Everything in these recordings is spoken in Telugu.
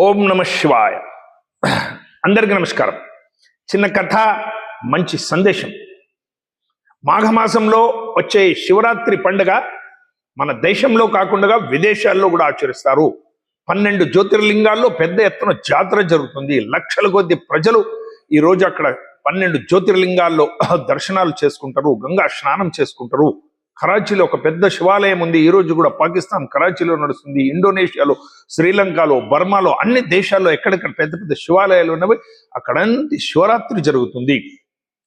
ఓం నమ శివాయ. అందరికీ నమస్కారం. చిన్న కథ, మంచి సందేశం. మాఘమాసంలో వచ్చే శివరాత్రి పండుగ మన దేశంలో కాకుండా విదేశాల్లో కూడా ఆచరిస్తారు. 12 జ్యోతిర్లింగాల్లో పెద్ద ఎత్తున జాతర జరుగుతుంది. లక్షల కొద్ది ప్రజలు ఈరోజు అక్కడ 12 జ్యోతిర్లింగాల్లో దర్శనాలు చేసుకుంటారు, గంగా స్నానం చేసుకుంటారు. కరాచీలో ఒక పెద్ద శివాలయం ఉంది. ఈ రోజు కూడా పాకిస్తాన్ కరాచీలో నడుస్తుంది. ఇండోనేషియాలో, శ్రీలంకలో, బర్మాలో, అన్ని దేశాల్లో ఎక్కడెక్కడ పెద్ద పెద్ద శివాలయాలు ఉన్నవి అక్కడంతా శివరాత్రి జరుగుతుంది.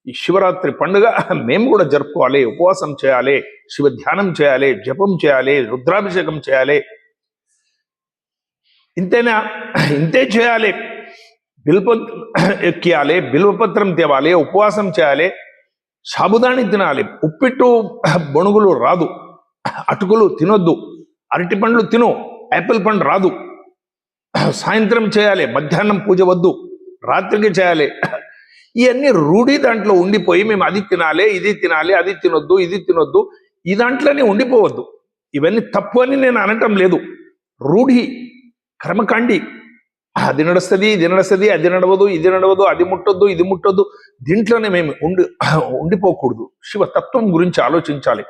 ఈ శివరాత్రి పండుగ మేము కూడా జరుపుకోవాలి. ఉపవాసం చేయాలి, శివ ధ్యానం చేయాలి, జపం చేయాలి, రుద్రాభిషేకం చేయాలి. ఇంతేనా? ఇంతే చేయాలి. ఎక్కియాలి, బిల్వపత్రం తేవాలి, ఉపవాసం చేయాలి, సాబుదాని తినాలి. ఉప్పిట్టు బొణుగులు రాదు, అటుకులు తినొద్దు, అరటి పండ్లు తిను, యాపిల్ పండు రాదు. సాయంత్రం చేయాలి, మధ్యాహ్నం పూజ వద్దు, రాత్రికి చేయాలి. ఇవన్నీ రూఢి దాంట్లో ఉండిపోయి మేము అది తినాలి, ఇది తినాలి, అది తినొద్దు, ఇది తినొద్దు, ఈ దాంట్లోనే ఉండిపోవద్దు. ఇవన్నీ తప్పు అని నేను అనటం లేదు. రూఢి, కర్మకాండి. అది నడుస్తుంది, ఇది నడుస్తుంది, అది నడవదు, ఇది నడవదు, అది ముట్టొద్దు, ఇది ముట్టొద్దు. దీంట్లోనే మేము ఉండిపోకూడదు. శివతత్వం గురించి ఆలోచించాలి.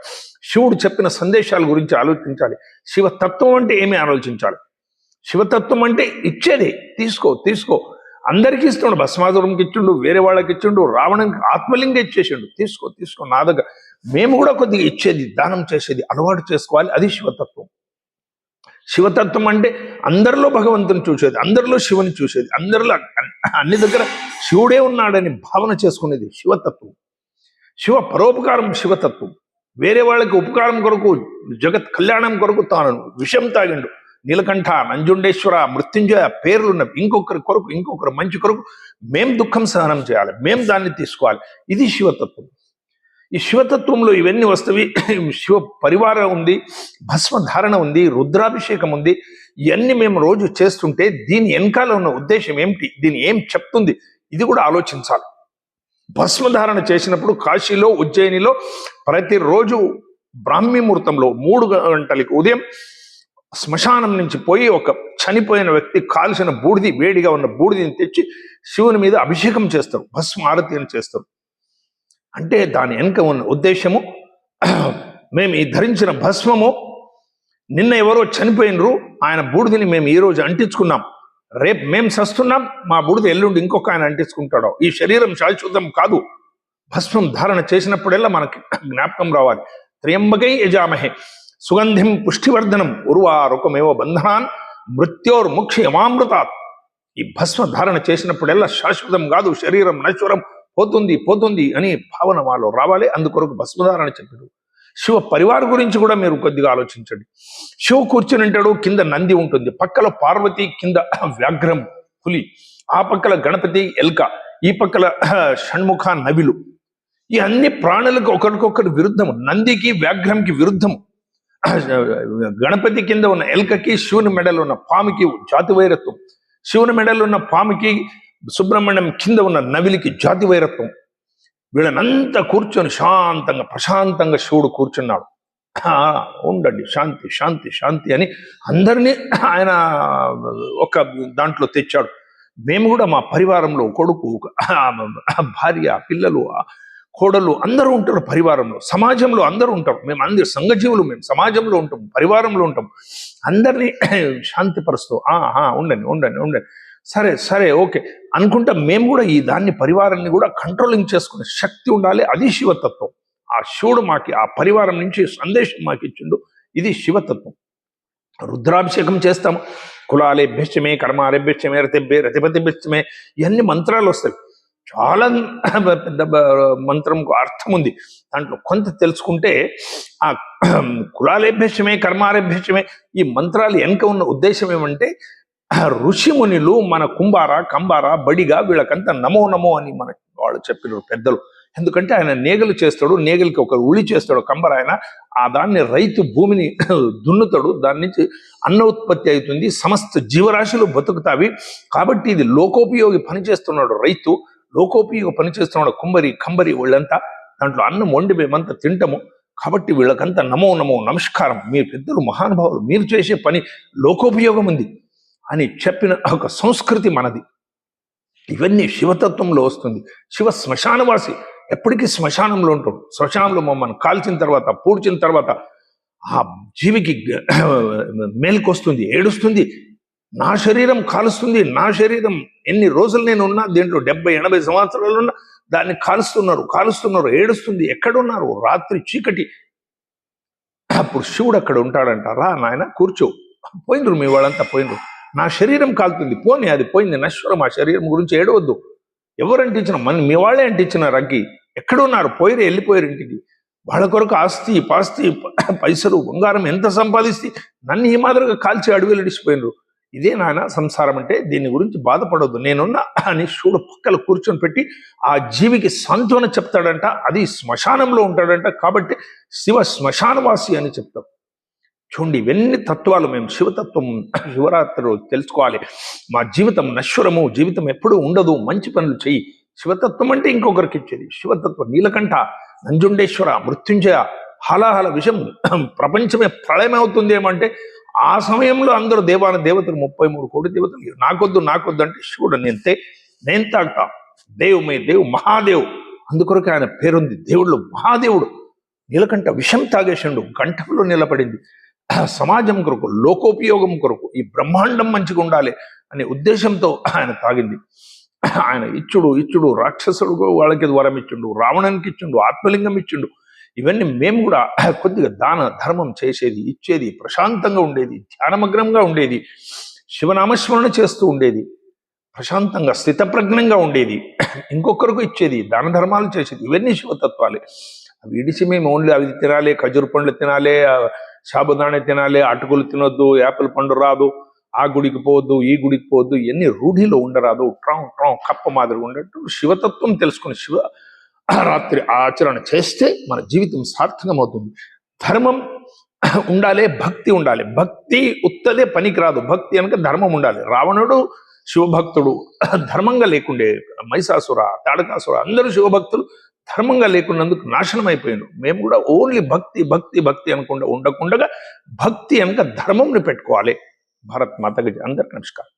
శివుడు చెప్పిన సందేశాల గురించి ఆలోచించాలి. శివతత్వం అంటే ఏమి ఆలోచించాలి? శివతత్వం అంటే ఇచ్చేదే. తీసుకో. అందరికీ ఇస్తుండు. భస్మాసురంకి ఇచ్చిండు, వేరే వాళ్ళకి ఇచ్చిండు, రావణానికి ఆత్మలింగం ఇచ్చేసిండు. తీసుకో నా దగ్గర. మేము కూడా కొద్దిగా ఇచ్చేది, దానం చేసేది అలవాటు చేసుకోవాలి. అది శివతత్వం. శివతత్వం అంటే అందరిలో భగవంతుని చూసేది, అందరిలో శివుని చూసేది, అందరిలో అన్ని దగ్గర శివుడే ఉన్నాడని భావన చేసుకునేది శివతత్వం. శివ పరోపకారం శివతత్వం. వేరే వాళ్ళకి ఉపకారం కొరకు, జగత్ కళ్యాణం కొరకు తాను విషం తాగిండు. నీలకంఠ, నంజుండేశ్వర, మృత్యుంజయ పేర్లున్నవి. ఇంకొకరు మంచి కొరకు మేం దుఃఖం సహనం చేయాలి, మేం దాన్ని తీసుకోవాలి. ఇది శివతత్వం. ఈ శివతత్వంలో ఇవన్నీ వస్తవి. శివ పరివారం ఉంది, భస్మధారణ ఉంది, రుద్రాభిషేకం ఉంది. ఇవన్నీ మేము రోజు చేస్తుంటే దీని వెనకాల ఉన్న ఉద్దేశం ఏమిటి, దీని ఏం చెప్తుంది, ఇది కూడా ఆలోచించాలి. భస్మధారణ చేసినప్పుడు కాశీలో, ఉజ్జయినిలో ప్రతిరోజు బ్రాహ్మీ ముహూర్తంలో 3 గంటలకి ఉదయం శ్మశానం నుంచి పోయి ఒక చనిపోయిన వ్యక్తి కాల్చిన బూడిది, వేడిగా ఉన్న బూడిదిని తెచ్చి శివుని మీద అభిషేకం చేస్తారు, భస్మ ఆరతి అని చేస్తారు. అంటే దాని వెనుక ఉన్న ఉద్దేశము, మేము ఈ ధరించిన భస్మము నిన్న ఎవరో చనిపోయినరు, ఆయన బూడిదని మేము ఈరోజు అంటించుకున్నాం. రేపు మేము సస్తున్నాం, మా బూడిద ఎల్లుండి ఇంకొక ఆయన అంటించుకుంటాడో. ఈ శరీరం శాశ్వతం కాదు. భస్మం ధారణ చేసినప్పుడల్లా మనకి జ్ఞాపకం రావాలి. త్ర్యంబకై యజామహే సుగంధిం పుష్టివర్ధనం ఉర్వారుకమేవ బంధనాన్ మృత్యోర్ముక్షయమామృతాత్. ఈ భస్మ ధారణ చేసినప్పుడల్లా శాశ్వతం కాదు, శరీరం నశ్వరం పోతుంది అని భావన మాలో రావాలి. అందుకొరకు భస్మధారణ చెప్పాడు. శివ పరివార గురించి కూడా మీరు కొద్దిగా ఆలోచించండి. శివ కూర్చుని ఉంటాడు, కింద నంది ఉంటుంది, పక్కల పార్వతి, కింద వ్యాఘ్రం పులి, ఆ పక్కల గణపతి ఎల్క, ఈ పక్కల షణ్ముఖ నవిలు. ఈ అన్ని ప్రాణులకు ఒకరికొకరు విరుద్ధము. నందికి వ్యాఘ్రంకి విరుద్ధము. గణపతి కింద ఉన్న ఎల్కకి, శివుని మెడలో ఉన్న పాముకి జాతి వైరత్వం, శివుని మెడలో ఉన్న పాముకి, సుబ్రహ్మణ్యం కింద ఉన్న నవిలికి జాతి వైరత్వం. వీళ్ళనంతా కూర్చొని శాంతంగా ప్రశాంతంగా శివుడు కూర్చున్నాడు. ఉండండి, శాంతి అని అందరినీ ఆయన ఒక దాంట్లో తెచ్చాడు. మేము కూడా మా పరివారంలో కొడుకు, భార్య, పిల్లలు, కోడలు అందరూ ఉంటారు. పరివారంలో, సమాజంలో అందరూ ఉంటారు. మేము అందరు సంఘజీవులు, మేము సమాజంలో ఉంటాం, పరివారంలో ఉంటాం. అందరినీ శాంతిపరుస్తూ ఉండండి, సరే ఓకే అనుకుంటా మేము కూడా ఈ దాన్ని పరివారాన్ని కూడా కంట్రోలింగ్ చేసుకునే శక్తి ఉండాలి. అది శివతత్వం. ఆ శివుడు మాకి ఆ పరివారం నుంచి సందేశం మాకు ఇచ్చిండు. ఇది శివతత్వం. రుద్రాభిషేకం చేస్తాము. కులాలేభ్యశ్చమే, కర్మాలేభ్యశ్చమే, రతిపతిభ్యశ్చమే, ఇవన్నీ మంత్రాలు వస్తాయి. చాలా పెద్ద మంత్రంకు అర్థం ఉంది. దాంట్లో కొంత తెలుసుకుంటే ఆ కులాలేభ్యశ్చమే, కర్మాలేభ్యశ్చమే, ఈ మంత్రాలు వెనుక ఉన్న ఉద్దేశం ఏమంటే, ఋషిమునిలు మన కుంబార, కంబార, బడిగా వీళ్ళకంతా నమో అని మనకి వాళ్ళు చెప్పిన పెద్దలు. ఎందుకంటే ఆయన నేగలు చేస్తాడు, నేగలికి ఒక ఉళి చేస్తాడు కంబర ఆయన. ఆ దాన్ని రైతు భూమిని దున్నుతాడు, దాని నుంచి అన్న ఉత్పత్తి అవుతుంది, సమస్త జీవరాశులు బతుకుతావి. కాబట్టి ఇది లోకోపయోగి పనిచేస్తున్నాడు రైతు, లోకోపయోగి పనిచేస్తున్నాడు కంబరి వీళ్ళంతా. దాంట్లో అన్నం వండి మేమంతా తింటాము. కాబట్టి వీళ్ళకంతా నమో నమస్కారం. మీరు పెద్దలు, మహానుభావులు, మీరు చేసే పని లోకోపయోగం ఉంది. అని చెప్పిన ఒక సంస్కృతి మనది. ఇవన్నీ శివతత్వంలో వస్తుంది. శివ శ్మశానవాసి, ఎప్పటికీ శ్మశానంలో ఉంటాడు. శ్మశానంలో మమ్మల్ని కాల్చిన తర్వాత, పూడ్చిన తర్వాత ఆ జీవికి మేలుకొస్తుంది, ఏడుస్తుంది. నా శరీరం కాలుస్తుంది, నా శరీరం ఎన్ని రోజులు నేను ఉన్నా దీంట్లో 70-80 సంవత్సరాలు ఉన్నా దాన్ని కాలుస్తున్నారు, ఏడుస్తుంది. ఎక్కడున్నారు? రాత్రి చీకటి. అప్పుడు శివుడు అక్కడ ఉంటాడంట. రా నాయన కూర్చో. పోయినరు, మీ వాళ్ళంతా పోయినరు. నా శరీరం కాలుతుంది, పోనీ అది పోయింది, నశ్వరం. ఆ శరీరం గురించి ఏడవద్దు. ఎవరు అంటించిన? మీ వాళ్ళే అంటించినారు అగ్గి. ఎక్కడున్నారు? పోయిరు, వెళ్ళిపోయారు ఇంటికి. వాళ్ళ కొరకు ఆస్తి పాస్తి పైసలు బంగారం ఎంత సంపాదిస్తే నన్ను ఈ మాదిరిగా కాల్చి అడవిలు ఇడిచిపోయినరు. ఇదే నాయన సంసారం అంటే, దీని గురించి బాధపడొద్దు, నేనున్నా అని శివుడు పక్కల కూర్చొని పెట్టి ఆ జీవికి సాంత్వన చెప్తాడంట. అది శ్మశానంలో ఉంటాడంట. కాబట్టి శివ శ్మశానవాసి అని చెప్తాం. చూడండి, ఇవన్నీ తత్వాలు మేము శివతత్వం శివరాత్రిలో తెలుసుకోవాలి. మా జీవితం నశ్వరము, జీవితం ఎప్పుడూ ఉండదు, మంచి పనులు చెయ్యి. శివతత్వం అంటే ఇంకొకరికి ఇచ్చేది. శివతత్వం నీలకంఠ, నంజుండేశ్వర, మృత్యుంజయ, హలాహల విషం, ప్రపంచమే ప్రళయమవుతుంది ఏమంటే ఆ సమయంలో అందరూ దేవతలు 33 కోటి దేవతలు నాకొద్దు అంటే శివుడు నేను తాగుతా. దేవు మహాదేవ్, అందుకొరకు ఆయన పేరుంది. దేవుళ్ళు మహాదేవుడు. నీలకంఠ విషం తాగేసిండు, కంఠంలో నిలబడింది. సమాజం కొరకు, లోకోపయోగం కొరకు, ఈ బ్రహ్మాండం మంచిగా ఉండాలి అనే ఉద్దేశంతో ఆయన తాగింది. ఆయన ఇచ్చుడు రాక్షసుడు వాళ్ళకి వరం ఇచ్చిండు, రావణానికి ఇచ్చిండు, ఆత్మలింగం ఇచ్చిండు. ఇవన్నీ మేము కూడా కొద్దిగా దాన ధర్మం చేసేది, ఇచ్చేది, ప్రశాంతంగా ఉండేది, ధ్యానమగ్నంగా ఉండేది, శివనామస్మరణ చేస్తూ ఉండేది, ప్రశాంతంగా స్థితప్రజ్ఞంగా ఉండేది, ఇంకొకరికి ఇచ్చేది, దాన ధర్మాలు చేసేది. ఇవన్నీ శివతత్వాలే. అవి ఇడిచి మేము ఓన్లీ అవి తినాలి, ఖజూర్ పండ్లు తినాలి, సాబుదాణి తినాలి, అటుకులు తినొద్దు, యాపిల్ పండు రాదు, ఆ గుడికి పోవద్దు, ఈ గుడికి పోవద్దు, ఇవన్నీ రూఢిలో ఉండరాదు. ట్రాం కప్ప మాదిరి ఉండేట్టు శివతత్వం తెలుసుకుని శివ రాత్రి ఆచరణ చేస్తే మన జీవితం సార్థకమవుతుంది. ధర్మం ఉండాలి, భక్తి ఉండాలి. భక్తి ఉత్తదే పనికి రాదు, భక్తి అనక ధర్మం ఉండాలి. రావణుడు శివభక్తుడు ధర్మంగా లేకుండే, మైసాసుర, తాడకాసుర అందరూ శివభక్తులు ధర్మంగా లేకున్నందుకు నాశనం అయిపోయాను. మేము కూడా ఓన్లీ భక్తి అనుకుండా ఉండకుండగా భక్తి అనక ధర్మంని పెట్టుకోవాలి. భారత్ మాతకి అందరికి నమస్కారం.